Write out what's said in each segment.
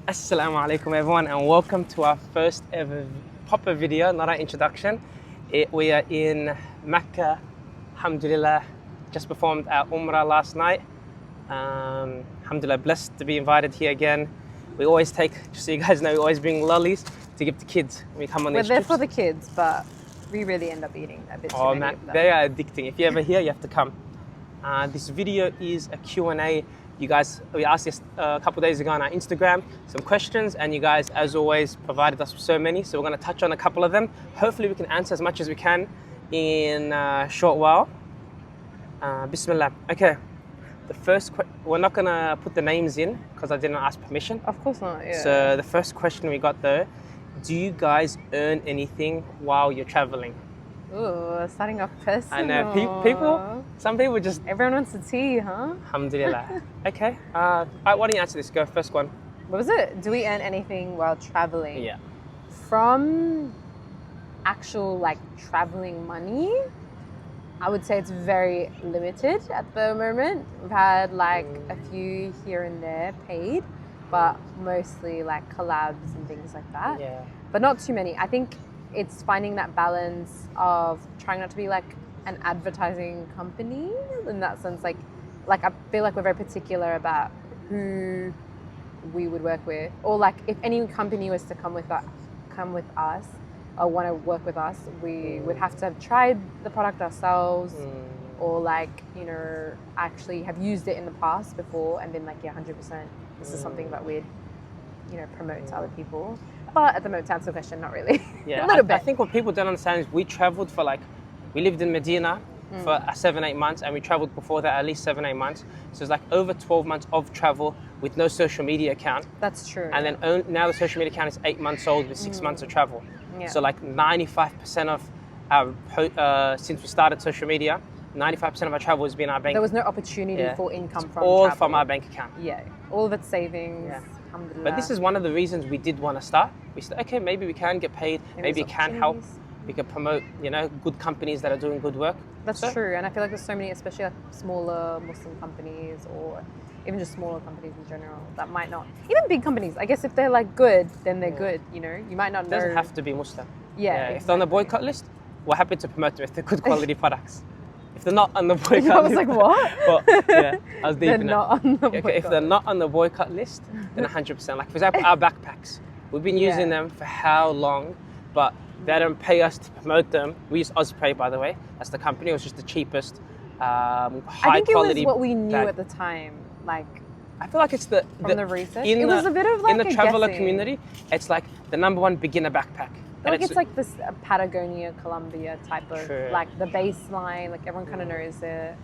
Assalamu alaikum everyone, and welcome to our first ever proper video, not our introduction. We are in Mecca, alhamdulillah, just performed our Umrah last night. Alhamdulillah, blessed to be invited here again. We always take, just so you guys know, we always bring lollies to give to kids when we come on these We're there trips. for the kids, but we really end up eating a bit too Oh many man, of them. they are addicting. If you're ever here, you have to come. This video is a Q&A. You guys, we asked this a couple days ago on our Instagram, some questions, and you guys, as always, provided us with so many. So we're going to touch on a couple of them. Hopefully we can answer as much as we can in a short while. Bismillah. Okay, the first we're not going to put the names in because I didn't ask permission. Of course not, yeah. So the first question we got though, do you guys earn anything while you're traveling? Ooh, starting off personal. I know, some people just... Everyone wants a tea, huh? Alhamdulillah. Okay, why don't you answer this? Go, first one. What was it? Do we earn anything while traveling? Yeah. From actual, traveling money, I would say it's very limited at the moment. We've had, a few here and there paid, but mostly, collabs and things like that. Yeah. But not too many. I think it's finding that balance of trying not to be an advertising company in that sense. I feel like we're very particular about who we would work with, or if any company was to come with us or want to work with us, we would have to have tried the product ourselves, or actually have used it in the past before and been 100%. This is something that we'd promote to other people. But at the moment, to answer the question, not really. Yeah, a little bit. I think what people don't understand is we traveled for we lived in Medina for 7-8 months, and we traveled before that at least 7-8 months. So it's over 12 months of travel with no social media account. That's true. And then now the social media account is 8 months old with 6 months of travel. Yeah. So 95% of our, since we started social media, 95% of our travel has been our bank. There was no opportunity for income from all travel. from our bank account. Yeah, all of it's savings. Yeah. Alhamdulillah. But this is one of the reasons we did want to start. We said, okay, maybe we can get paid, maybe it can help. We can promote, good companies that are doing good work. That's true, and I feel like there's so many, especially smaller Muslim companies, or even just smaller companies in general, that might not, even big companies. I guess if they're good, then they're good. You might not know. It doesn't have to be Muslim. Yeah. If they're on the boycott list, we're happy to promote them if they're good quality products. If they're not on the boycott list, I was like, what? But yeah, I was deep They're in it. not on the Okay, if boycott they're not on the boycott list, then 100%. For example, our backpacks. We've been using them for how long, but they don't pay us to promote them. We use Ozpay, by the way. That's the company. It was just the cheapest, high I think quality it was what we knew bag. at the time. I feel like it's the research. It was a bit of in the traveler guessing. community. It's the number one beginner backpack. It's this Patagonia, Colombia type of the baseline. Everyone kind of knows it.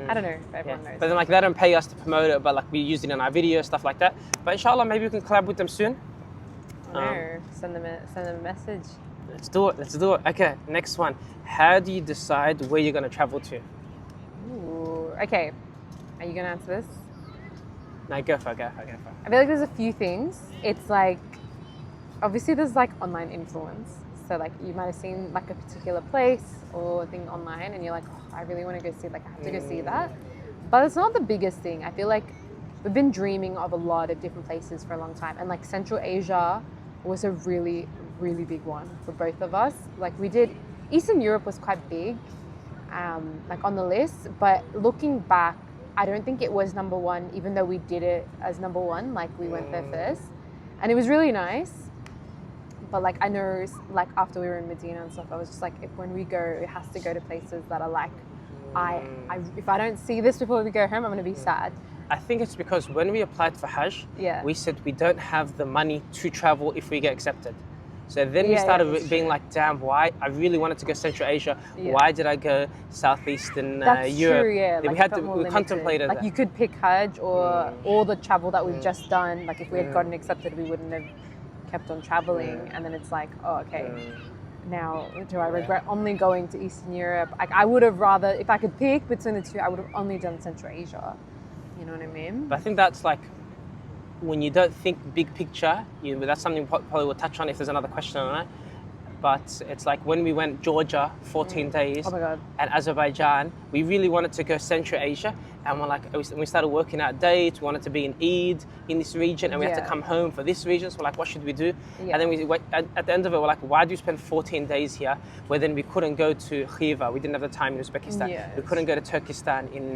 I don't know if everyone knows. But then they don't pay us to promote it, but we use it in our videos, stuff like that. But inshallah, maybe we can collab with them soon. No, send them a message. Let's do it. Okay, next one. How do you decide where you're going to travel to? Ooh, okay. Are you going to answer this? No, go for it. I feel like there's a few things. It's obviously there's online influence. So you might have seen a particular place or thing online, and you're oh, I really want to go see I have to go see that. But it's not the biggest thing. I feel like we've been dreaming of a lot of different places for a long time, and Central Asia was a really, really big one for both of us. We did Eastern Europe was quite big, on the list, but looking back, I don't think it was number one, even though we did it as number one. We went there first, and it was really nice. But I know, after we were in Medina and stuff, I was just if when we go, it has to go to places that are if I don't see this before we go home, I'm going to be sad. I think it's because when we applied for Hajj, we said we don't have the money to travel if we get accepted. So then we started being damn, why? I really wanted to go Central Asia. Yeah. Why did I go Southeastern That's Europe? True, yeah. We contemplated that. You could pick Hajj or all the travel that we've just done. If we had gotten accepted, we wouldn't have kept on traveling. And then it's oh, okay. Now, do I regret only going to Eastern Europe? I would have rather, if I could pick between the two, I would have only done Central Asia. You know what I mean? But I think that's when you don't think big picture, that's something probably we'll touch on if there's another question on it. But it's like when we went Georgia, 14 days, Oh my God. and Azerbaijan, we really wanted to go Central Asia, and we're like, we started working out dates. We wanted to be in Eid in this region, and we had to Yeah. come home for this region. So we're like, what should we do? Yeah. And then at the end of it, we're like, why do you spend 14 days here, where then we couldn't go to Khiva? We didn't have the time in Uzbekistan. Yes. We couldn't go to Turkestan in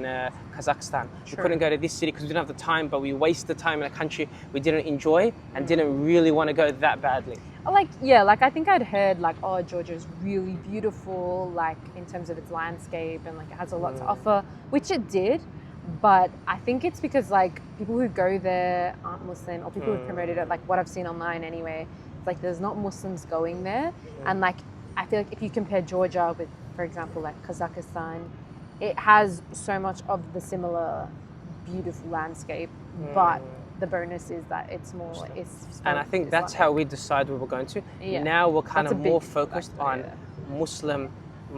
Kazakhstan. We True. couldn't go to this city because we didn't have the time, but we wasted time in a country we didn't enjoy and didn't really want to go that badly. Like, yeah, like I think I'd heard like, oh, Georgia is really beautiful, like in terms of its landscape, and like it has a lot to offer, which it did. But I think it's because like people who go there aren't Muslim, or people who promoted it, like what I've seen online anyway, it's like there's not Muslims going there. And like I feel like if you compare Georgia with, for example, like Kazakhstan, it has so much of the similar beautiful landscape, but the bonus is that it's more, And I think that's how we decided we were going to. Yeah. Now we're kind That's of a big more focused on factor, Muslim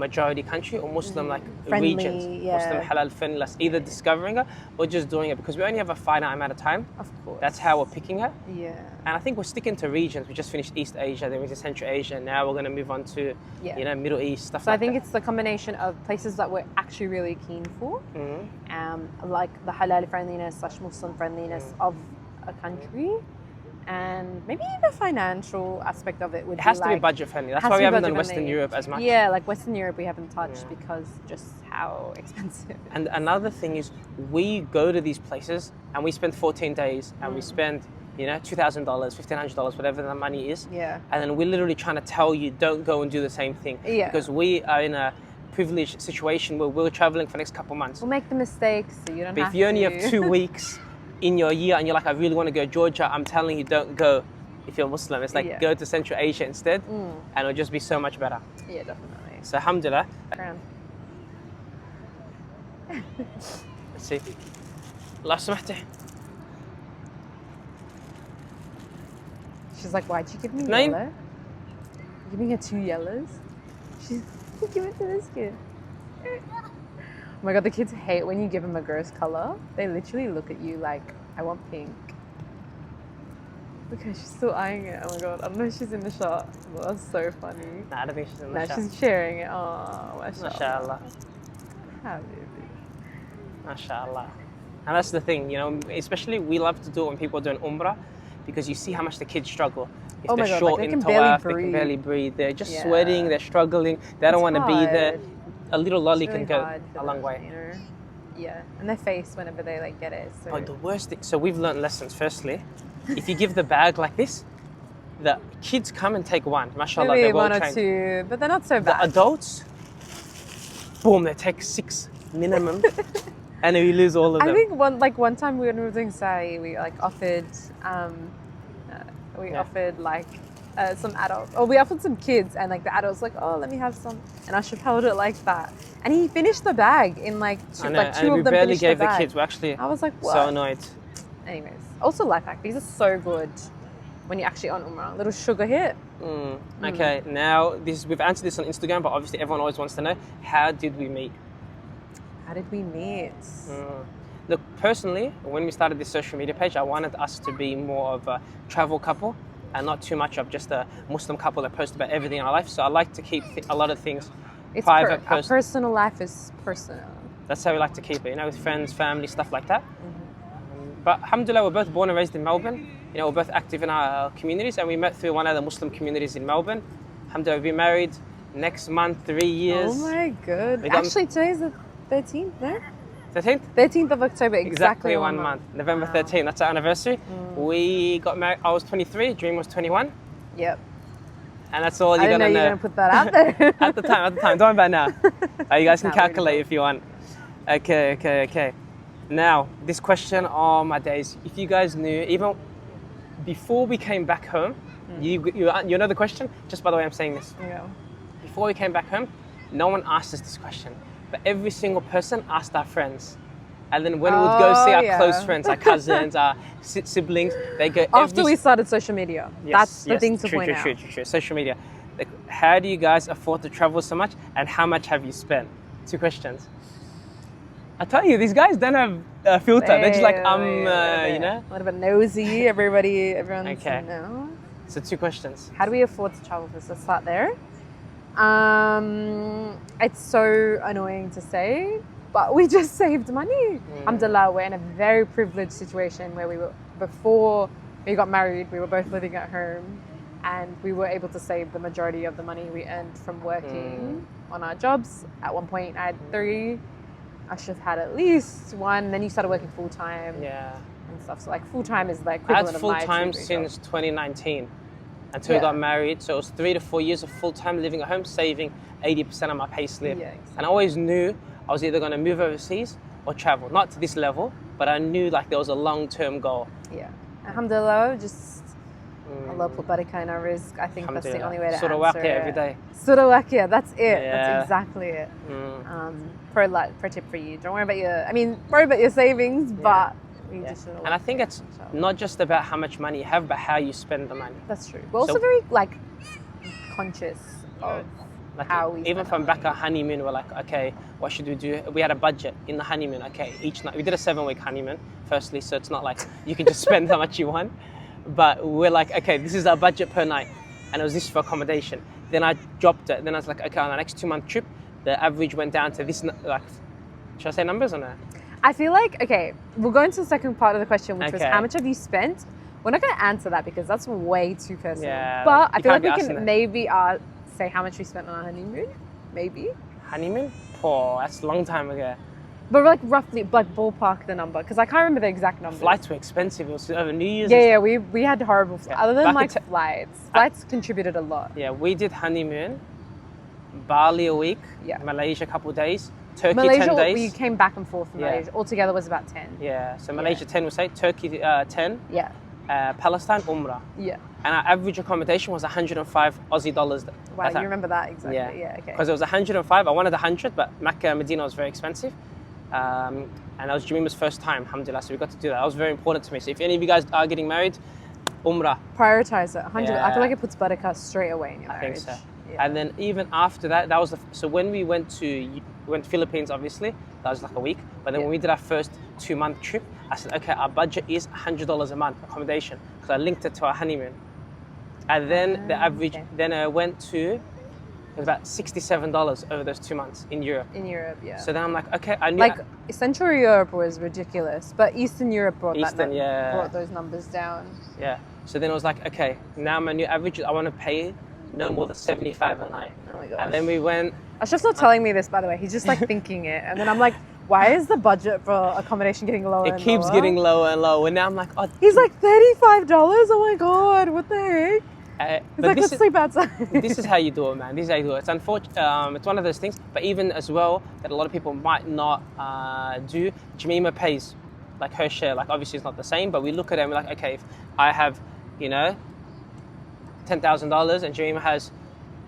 majority country or Muslim like Friendly, regions, yeah. Muslim halal friendly, either discovering it or just doing it, because we only have a finite amount of time. Of course. That's how we're picking it. Yeah. And I think we're sticking to regions. We just finished East Asia, then we did Central Asia, and now we're going to move on to, Yeah. you know, Middle East, stuff So like I think that. it's the combination of places that we're actually really keen for, Mm-hmm. like the halal friendliness / Muslim friendliness of a country, and maybe the financial aspect of it would It has be to like, be budget friendly. That's has why to we be haven't done budget Western friendly. Europe as much. Yeah, like Western Europe we haven't touched because just how expensive. And another thing is, we go to these places and we spend 14 days and we spend, you know, $2,000, $1,500, whatever the money is. Yeah. And then we're literally trying to tell you, don't go and do the same thing. Yeah. Because we are in a privileged situation where we're traveling for the next couple of months. We'll make the mistakes so you don't But have if you only to. have 2 weeks in your year and you're like, I really want to go Georgia, I'm telling you, don't go if you're Muslim. It's like, Yeah. go to Central Asia instead, and it'll just be so much better. Yeah, definitely. So alhamdulillah. Crown. Let's see. Allah سمحتي. She's like, why'd you give me Name? yellow? You're giving her 2 yellows? She's give it to this kid. Oh my god, the kids hate when you give them a gross color. They literally look at you like, I want pink. Look, she's still eyeing it. Oh my god, I don't know if she's in the shot. Well, that's so funny. Nah, I don't think she's in No, the shot. she's sharing it. Oh, MashaAllah. Habibi. MashaAllah. And that's the thing, you know, especially we love to do it when people are doing Umrah, because you see how much the kids struggle. If Oh my they're God, like, short they in can barely tawaf, they can breathe. barely breathe. They're just Yeah. sweating, they're struggling, they don't want to be there. hard. A little lolly It's really can go hard for a long them, way. you know? Yeah, and their face whenever they like get it. So But the worst thing, so we've learned lessons. Firstly, if you give the bag like this, the kids come and take one. MashaAllah, maybe they're well one or trained. 2, but they're not so The bad. adults, boom, they take 6 minimum, and we lose all of them. I think one time when we were doing Sai, we like offered offered like some adults, or we offered some kids, and like the adults like, oh, let me have some, and Ashraf held it like that, and he finished the bag in like two, I know, like 2 and we of them barely finished gave the the bag. kids. We're actually I was like, what? so annoyed. Anyways, also life hack. These are so good when you're actually on Umrah. Little sugar hit. Okay, now we've answered this on Instagram, but obviously everyone always wants to know, how did we meet? How did we meet? Look, personally, when we started this social media page, I wanted us to be more of a travel couple and not too much of just a Muslim couple that post about everything in our life. So I like to keep a lot of things It's private, our personal. personal life is personal. That's how we like to keep it, you know, with friends, family, stuff like that. But alhamdulillah, we're both born and raised in Melbourne. You know, we're both active in our communities, and we met through one of the Muslim communities in Melbourne. Alhamdulillah, we'll be married next month, 3 years. Oh my god. We got- Actually, today's the 13th, no? 13th? 13th of October, Exactly 1 month. November Wow. 13th, that's our anniversary. We got married, I was 23, Dream was 21. Yep. And that's all I you're didn't know gonna you were know. going to put that out there. At the time, don't worry about now. You guys can Nah, calculate really if you want. Okay. Now, this question, oh my days. If you guys knew, even before we came back home, you know the question? Just by the way, I'm saying this. Yeah. Before we came back home, no one asked us this question. But every single person asked our friends. And then when we would go see our close friends, our cousins, our siblings, they go After we started social media. That's the thing to point out. True. Social media. Like, how do you guys afford to travel so much, and how much have you spent? 2 questions. I tell you, these guys don't have a filter. They're just like, you know. A little bit nosy. Everyone's, Okay. you know. So 2 questions. How do we afford to travel first? Let's start there. It's so annoying to say, but we just saved money. Alhamdulillah, we're in a very privileged situation where we were, before we got married, we were both living at home and we were able to save the majority of the money we earned from working on our jobs. At one point I had 3. I should have had at least 1. Then you started working full time. Yeah. And stuff. So like full time is like I equivalent had full of my time 2-3 jobs. since 2019 until we got married. So it was 3 to 4 years of full time living at home, saving 80% of my pay slip. Yeah, exactly. And I always knew I was either going to move overseas or travel. Not to this level, but I knew like there was a long-term goal. Yeah. Alhamdulillah, just Allah put barakah in our risk. I think that's the only way to answer Surawak it. every day. Surawak, that's it. Yeah. That's exactly it. Pro tip for you. Don't worry about worry about your savings, but we just should. And I think it's not just about how much money you have, but how you spend the money. That's true. We're also very like conscious of Like how we even spend from our back money. at honeymoon, we're like, okay, what should we do? We had a budget in the honeymoon. Okay, each night we did a 7-week honeymoon. Firstly, so it's not like you can just spend how much you want, but we're like, okay, this is our budget per night, and it was this for accommodation. Then I dropped it. Then I was like, okay, on the next 2-month trip, the average went down to this. Like, should I say numbers or no? I feel like, okay, we'll go into the second part of the question, which was Okay. how much have you spent? We're not going to answer that because that's way too personal. Yeah, but I you feel like can't be we asking can that. maybe say how much we spent on our honeymoon. Maybe. Honeymoon? Oh, that's a long time ago. But like roughly, like ballpark the number, because I can't remember the exact number. Flights were expensive. It was over New Year's. Yeah, we had horrible flights. Yeah. Other than Back like in flights contributed a lot. Yeah, we did honeymoon, Bali a week, Yeah. Malaysia a couple of days, Turkey Malaysia, 10 days. we came back and forth from Yeah. Malaysia. Altogether was about 10. Yeah, so Malaysia 10 we say, Turkey 10, Yeah, Palestine Umrah. yeah. And our average accommodation was 105 Aussie dollars. Wow, you remember that exactly? Yeah, okay. Because it was 105. I wanted 100, but Mecca and Medina was very expensive. And that was Jamima's first time, alhamdulillah, so we got to do that. That was very important to me. So if any of you guys are getting married, Umrah. Prioritize it. 100. I Yeah. feel like it puts barakah straight away in your I marriage. think so. Yeah. And then even after that, that was so when we went to Philippines, obviously, that was like a week. But then when we did our first 2-month trip, I said, okay, our budget is $100 a month accommodation, because I linked it to our honeymoon. And then the average, then I went to, it was about $67 over those 2 months in Europe. In Europe, yeah. So then I'm like, okay, I knew. Like Central Europe was ridiculous, but Eastern Europe brought Eastern, those numbers down. Yeah. So then I was like, okay, now my new average, I want to pay no more than $75 a night. Oh my gosh. And then we went. Ashraf's not telling me this, by the way. He's just like thinking it, and then I'm like, why is the budget for accommodation getting lower? It and keeps lower? getting lower and lower. And now I'm like, oh. He's like $35. Oh my god, what the heck? He's but like, this let's is, sleep outside. this is how you do it, man. This is how you do it. It's unfortunate. It's one of those things. But even as well, that a lot of people might not do. Jamima pays like her share. Like obviously it's not the same, but we look at it and we're like, okay, if I have, $10,000 and Jamima has,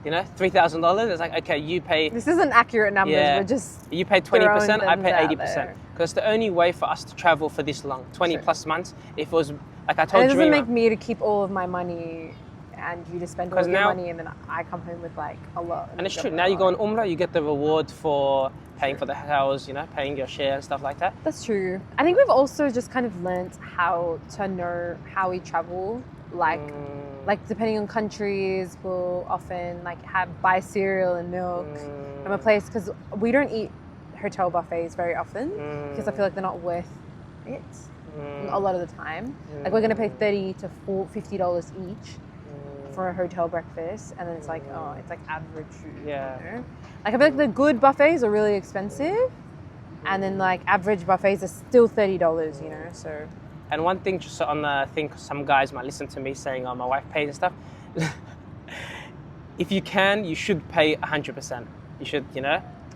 $3,000, it's like, okay, you pay. This isn't accurate numbers. Yeah. We're just You pay throwing 20%, I things pay out 80%. there. Because it's the only way for us to travel for this long, 20 Sure. plus months. If it was, like I And told it doesn't Jamima. make me to keep all of my money and you to spend all of your now- money, and then I come home with like a lot. And it's you true. got Now a you go lot. on Umrah, you get the reward for paying for the hotels, paying your share and stuff like that. That's true. I think we've also just kind of learnt how to know how we travel. Like depending on countries, we'll often buy cereal and milk from a place, because we don't eat hotel buffets very often, because I feel like they're not worth it a lot of the time. Like we're going to pay $30 to $50 each for a hotel breakfast, and then it's like, oh, it's like average food. Yeah. Like I feel like the good buffets are really expensive, and then like average buffets are still $30, so. And one thing, just on the thing, 'cause some guys might listen to me saying, oh, my wife pays and stuff. If you can, you should pay 100%. You should,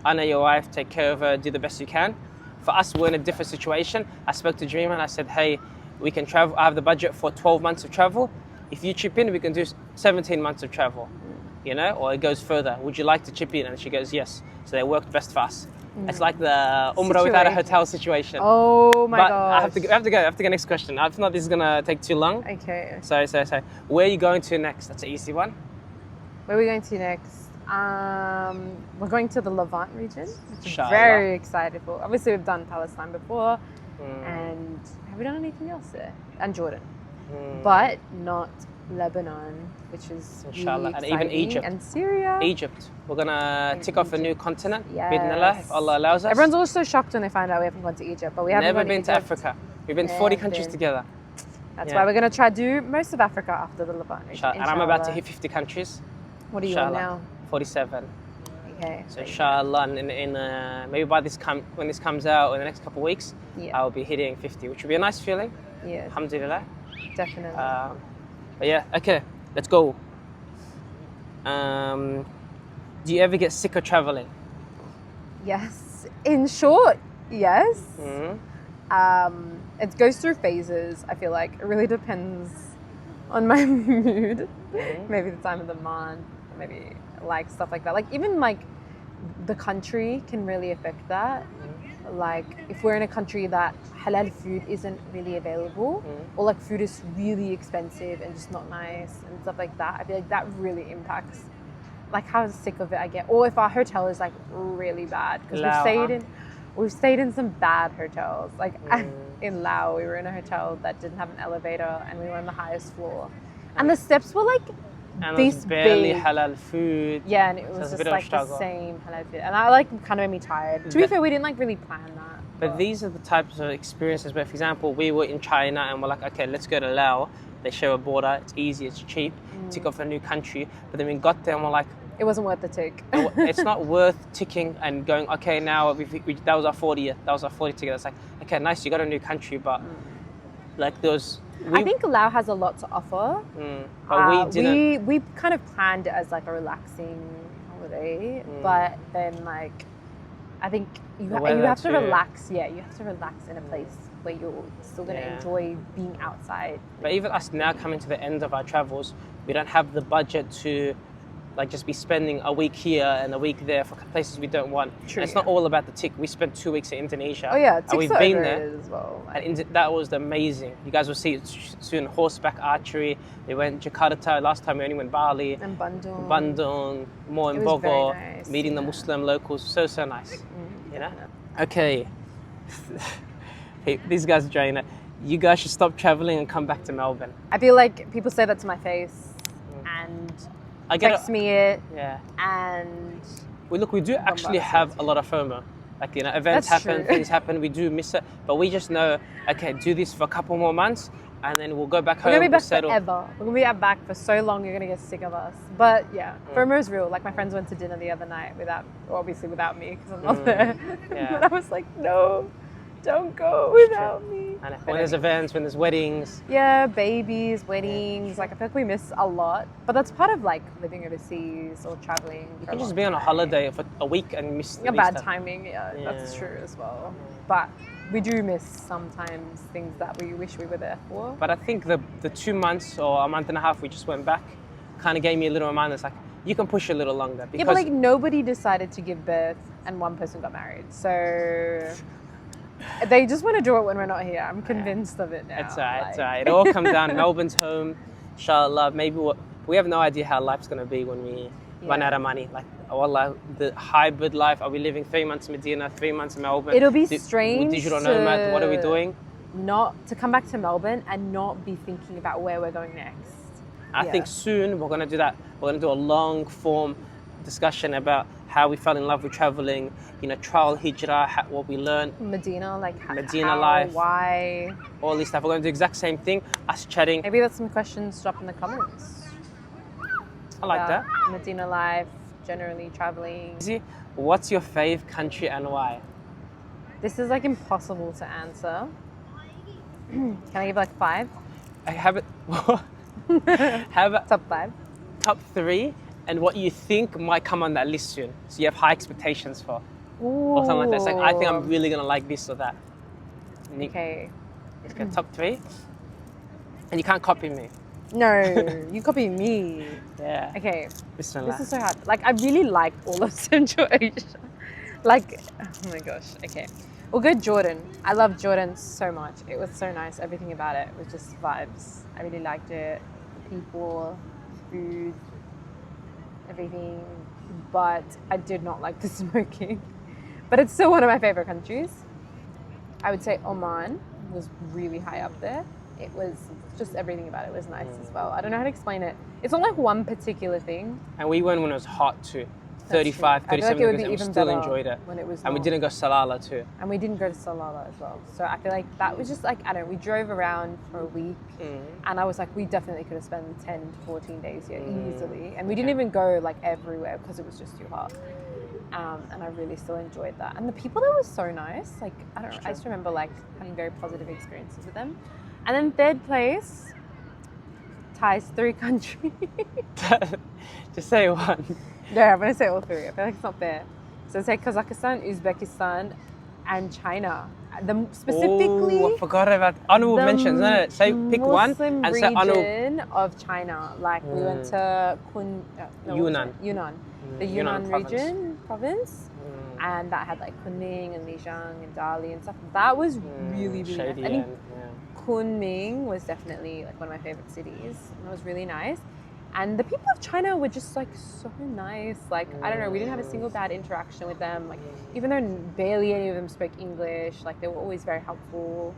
honor your wife, take care of her, do the best you can. For us, we're in a different situation. I spoke to Dreamer and I said, hey, we can travel. I have the budget for 12 months of travel. If you chip in, we can do 17 months of travel, or it goes further. Would you like to chip in? And she goes, yes. So they worked best for us. It's like the Umrah without a hotel situation. Oh my but gosh. I have to go next question. If not, this is gonna take too long. Okay. So, where are you going to next? That's an easy one. Where are we going to next? We're going to the Levant region, which I'm Inshallah. very excited for. Obviously, we've done Palestine before, and have we done anything else there? And Jordan, but not Lebanon, which is Inshallah. really And even exciting, Egypt. and Syria. Egypt. We're gonna tick off a new continent. Yes. Bidnillah, if Allah allows us. Everyone's also shocked when they find out we haven't gone to Egypt, but we haven't Never gone been to to Egypt. Africa. We've been 40 Never countries been. together. That's Yeah. why we're going to try to do most of Africa after the Levant. Inshallah. And I'm about to Inshallah. hit 50 countries. What are you on Inshallah. now? 47. Okay. So inshallah, in maybe by when this comes out in the next couple of weeks, Yeah. I'll be hitting 50, which will be a nice feeling. Yeah, Alhamdulillah. definitely. But yeah, okay, let's go. Do you ever get sick of traveling? Yes. In short, yes. Mm-hmm. It goes through phases, I feel like. It really depends on my mood. Mm-hmm. Maybe the time of the month, maybe like stuff like that. Like even like the country can really affect that. Like if we're in a country that halal food isn't really available, or like food is really expensive and just not nice and stuff like that, I feel like that really impacts like how sick of it I get. Or if our hotel is like really bad, because we've stayed in some bad hotels. Like in Laos, we were in a hotel that didn't have an elevator and we were on the highest floor, and the steps were like And this it's barely big. halal food. Yeah, and it So was it's a just bit of a like the struggle. same halal food, and I like kind of made me tired. To be fair, we didn't like really plan that. But these are the types of experiences where, for example, we were in China and we're like, okay, let's go to Laos. They share a border. It's easy. It's cheap. Tick off a new country. But then we got there and we're like, It wasn't worth the tick. it's not worth ticking and going, okay, now that was our 40th. That was our 40th ticket. It's like, okay, nice. You got a new country. But like those... I think Laos has a lot to offer. But we didn't... We kind of planned it as like a relaxing holiday, but then like I think you weather have to too. relax. Yeah, you have to relax in a place where you're still going to Yeah. enjoy being outside. But even us now coming to the end of our travels, we don't have the budget to like just be spending a week here and a week there for places we don't want. True, And it's not all about the tick. We spent 2 weeks in Indonesia. Oh yeah, and we've ticks are been there. overrated as well. And that was amazing. You guys will see it soon. Horseback archery. We went Jakarta. Last time we only went Bali. And Bandung. Bandung, more in It was very Bogor, nice, meeting the yeah. Muslim locals. So nice. You know? Okay. Hey, these guys are trying. You guys should stop traveling and come back to Melbourne. I feel like people say that to my face and I get text me it, Yeah. and We do actually have a lot of FOMO. Like, you know, events That's happen, true. things happen, we do miss it. But we just know, okay, do this for a couple more months and then we'll go back we're home, gonna be back settle. forever. We're gonna be back for so long. You're gonna get sick of us. But yeah, FOMO is real. Like my friends went to dinner the other night obviously without me because I'm not there. Yeah. But I was like, no, don't go without me. And But when there's anyway. events, when there's weddings, Yeah, babies, weddings. Like I feel like we miss a lot. But that's part of like living overseas or traveling. you can just be on a holiday for a week and miss Yeah, these bad stuff. timing. Yeah, that's Yeah. true as well. But we do miss sometimes things that we wish we were there for. But I think the 2 months or a month and a half we just went back kind of gave me a little reminder. It's like, you can push a little longer. Because Yeah, but like nobody decided to give birth and one person got married. So they just want to do it when we're not here. I'm convinced of it now. it's all right, Like- it's all right. It all comes down. Melbourne's home, inshallah. Maybe we have no idea how life's going to be when we run Yeah. out of money. Like, wallah, the hybrid life. Are we living 3 months in Medina, 3 months in Melbourne? It'll be We're strange digital nomad. What are we to- doing? Not to come back to Melbourne and not be thinking about where we're going next. I Yeah. think soon we're going to do that. We're going to do a long form discussion about how we fell in love with traveling, you know, trial hijrah, what we learned, Medina, like Medina how, life. why. all this stuff. We're going to do the exact same thing, us chatting. Maybe that's some questions drop in the comments. I like about that. Medina life, generally traveling. Easy. What's your fave country and why? This is like impossible to answer. Can I give like 5? I have it. Have a Top 5? top 3 and what you think might come on that list soon. So you have high expectations for, or something like that. It's like, I think I'm really going to like this or that. And you- Okay. Okay, top 3. And you can't copy me. No, you copy me. Yeah. Okay, Bismillah. this is so hard. Like, I really like all of Central Asia. Like, oh my gosh. Okay, we'll go Jordan. I love Jordan so much. It was so nice. Everything about it was just vibes. I really liked it. The people, food, everything. But I did not like the smoking. But it's still one of my favorite countries. I would say Oman was really high up there. it was just everything about it was nice as well. I don't know how to explain it. It's not like one particular thing. And we went when it was hot too. That's 35, true. I feel 37 like it would degrees, be and we even still better enjoyed it. when it was And we not. didn't go Salala too. And we didn't go to Salala as well. So I feel like that was just like, I don't know, we drove around for a week and I was like, we definitely could have spent 10 to 14 days here easily. And we didn't even go like everywhere because it was just too hot. And I really still enjoyed that. And the people there were so nice. Like, I don't know, I just remember like having very positive experiences with them. And then third place, ties 3 countries. Just say one. No, I'm going to say all 3. I feel like it's not fair. So say Kazakhstan, Uzbekistan, and China. Specifically, I forgot about honorable mentions. No, say pick one and say honorable. region of China. Like we went to Yunnan. The Yunnan Yunnan province, and that had like Kunming and Lijiang and Dali and stuff. That was really nice. I think Kunming was definitely like one of my favorite cities. It was really nice. And the people of China were just like so nice. Like, I don't know, we didn't have a single bad interaction with them. Like, even though barely any of them spoke English, like they were always very helpful.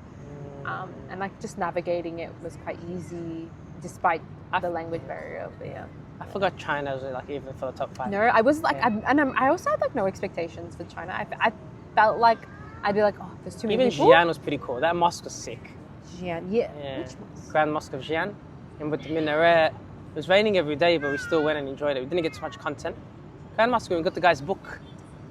And like just navigating it was quite easy despite the language barrier. But yeah. I forgot China was like even for the top 5. No, I was like, I also had like no expectations for China. I felt like I'd be like, oh, there's too many people. Even Xi'an was pretty cool. That mosque was sick. Xi'an, yeah. Which mosque? Grand Mosque of Xi'an. And with the minaret. It was raining every day, but we still went and enjoyed it. We didn't get too much content. Grand Mosque, we got the guy's book.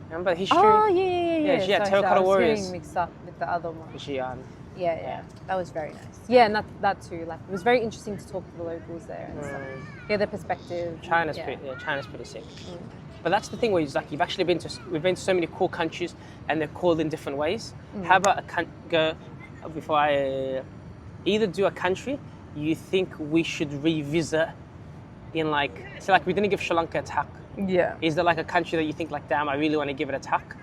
Remember the history? Oh, yeah. Xi'an, Terracotta Warriors. I was getting mixed up with the other one. Xi'an. Yeah. That was very nice. Yeah, and that too. Like, it was very interesting to talk to the locals there and stuff. Hear their perspective. China's pretty sick. But that's the thing where it's like we've been to so many cool countries and they're called in different ways. How about before I either do a country you think we should revisit in like, say like we didn't give Sri Lanka a tack. Yeah. Is there like a country that you think like, damn, I really want to give it a tack?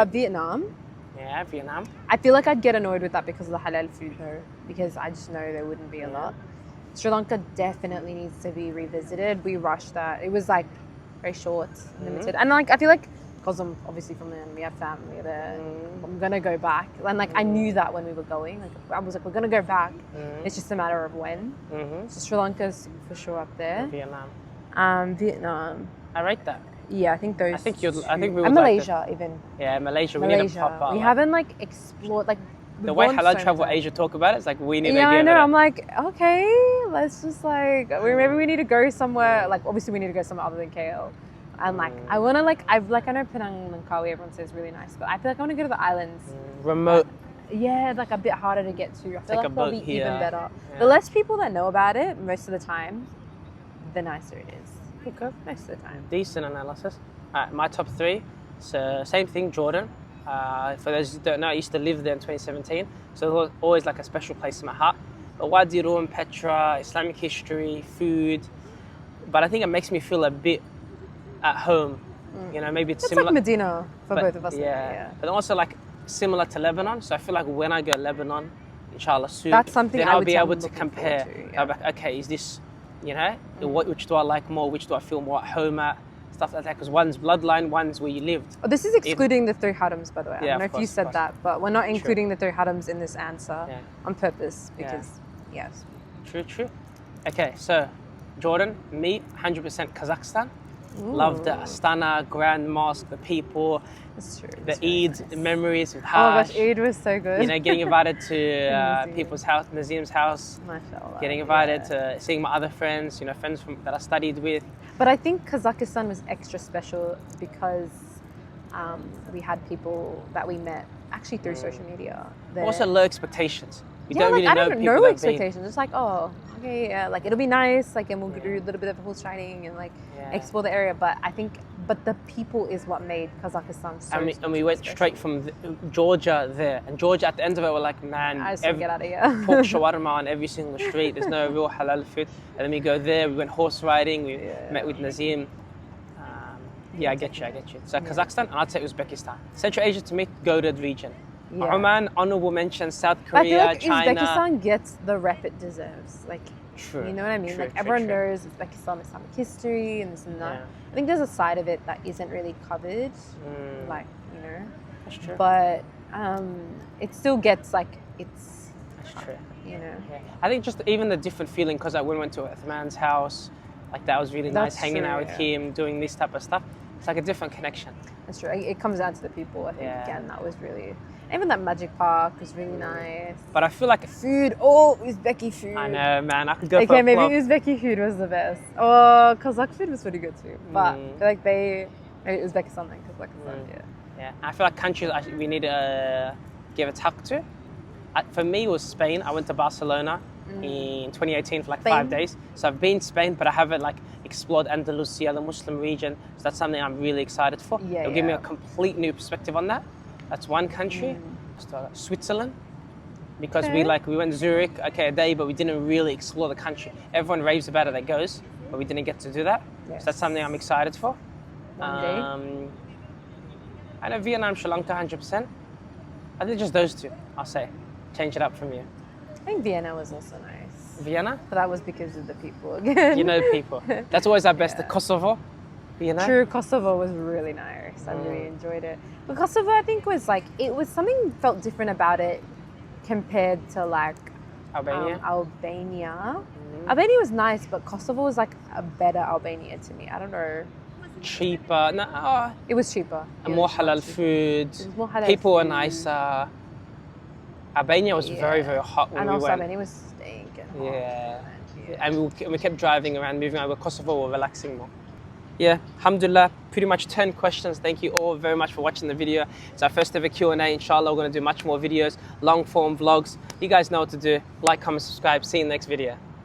Vietnam. Yeah, Vietnam. I feel like I'd get annoyed with that because of the halal food though, because I just know there wouldn't be a lot. Sri Lanka definitely needs to be revisited. We rushed that. It was like very short, limited. And like, I feel like because I'm obviously from there and we have family there, I'm gonna go back. And like I knew that when we were going, like I was like, we're gonna go back. It's just a matter of when. So Sri Lanka's for sure up there. Vietnam. I rate that. Yeah, I think those. I think we would and Malaysia like even. Yeah, Malaysia. We need to pop up. We haven't like explored like. The way Halal Travel Asia talk about it, it's like we need to give it. Yeah, I know. I'm like, okay, let's just like maybe we need to go somewhere. Like obviously we need to go somewhere other than KL. And like I want to I know Penang and Langkawi everyone says is really nice, but I feel like I want to go to the islands. Remote. Yeah, like a bit harder to get to. I feel like they'll be even better. Yeah. The less people that know about it, most of the time, the nicer it is. Okay. Most of the time. Decent analysis. My top 3. So same thing, Jordan. For those who don't know, I used to live there in 2017, so it was always like a special place in my heart. But Wadi Rum, Petra, Islamic history, food. But I think it makes me feel a bit at home. You know, maybe it's similar. Like Medina for both of us. Yeah. But also like similar to Lebanon. So I feel like when I go to Lebanon, inshallah soon, that's something then I'll be able to compare. To, I'll be like, okay, is this, you know, which do I like more? Which do I feel more at home at? Stuff like that, because one's bloodline, one's where you lived. Oh, this is excluding the 3 harams, by the way. I don't know if you said that, but we're not including the 3 harams in this answer on purpose because, yes. True. Okay, so Jordan, me, 100% Kazakhstan. Love the Astana, Grand Mosque, the people, That's true. the Eid, the memories with Oh Hajj. gosh, Eid was so good. You know, getting invited to people's house, Nazim's house. Mashallah. Getting invited to seeing my other friends, you know, friends that I studied with. But I think Kazakhstan was extra special because we had people that we met actually through social media. Also low expectations. We don't really know people. No expectations. It's like, oh, okay, yeah, like it'll be nice, like, and we'll do a little bit of horse riding and like explore the area. But I think, the people is what made Kazakhstan so. And we went straight from Georgia there, and Georgia at the end of it, we're like, man, I just get out of here. Pork shawarma on every single street. There's no real halal food. And then we go there. We went horse riding. We met with Nazim. I get you. So Kazakhstan, and I'd say Uzbekistan. Central Asia to me, goated region. Yeah. Oman, honorable mention. South Korea, I feel like China. Uzbekistan gets the rep it deserves. Like, true. You know what I mean? Everyone knows Uzbekistan Islamic history and this and that. I think there's a side of it that isn't really covered. Like, you know. That's true. But it still gets like its It's true. You know. Yeah. I think just even the different feeling, because like, when we went to Uthman's house, like that was really nice, That's hanging true, out with yeah. him, doing this type of stuff. It's like a different connection. That's true. It comes down to the people. I think Yeah. again that was really. Even that Magic Park was really nice. But I feel like, Food. Oh, Uzbeki food. I know, man, I could go for Okay, a maybe flop. Uzbeki food was the best. Oh, Kazakh food was pretty good too. But I feel like maybe Uzbekistan then, Kazakhstan, yeah. Yeah, I feel like countries we need to give a tuck to. For me, it was Spain. I went to Barcelona in 2018 for like 5 days. So I've been to Spain, but I haven't like explored Andalusia, the Muslim region. So that's something I'm really excited for. Yeah, It'll give me yeah. a complete new perspective on that. That's one country. Switzerland, because we went to Zurich, okay, a day, but we didn't really explore the country. Everyone raves about it that goes, but we didn't get to do that. Yes. So that's something I'm excited for. One day. I know Vietnam, Sri Lanka, 100%. I think just those two, I'll say. Change it up from you. I think Vienna was also nice. Vienna? But that was because of the people again. You know people. That's always our best. The Kosovo, Vienna. True, Kosovo was really nice. I really enjoyed it. But Kosovo, I think, was like, it was something felt different about it compared to like Albania. Albania. Albania was nice, but Kosovo was like a better Albania to me. I don't know. Cheaper. No, It was cheaper. and more halal food. It was more halal People were food. nicer. Albania was very, very hot when And we also went. Albania was stinking hot. Yeah. And we kept driving around, moving over. Kosovo were relaxing more. Yeah, alhamdulillah, pretty much 10 questions. Thank you all very much for watching the video. It's our first ever Q&A. Inshallah, we're going to do much more videos, long form vlogs. You guys know what to do. Like, comment, subscribe. See you in the next video.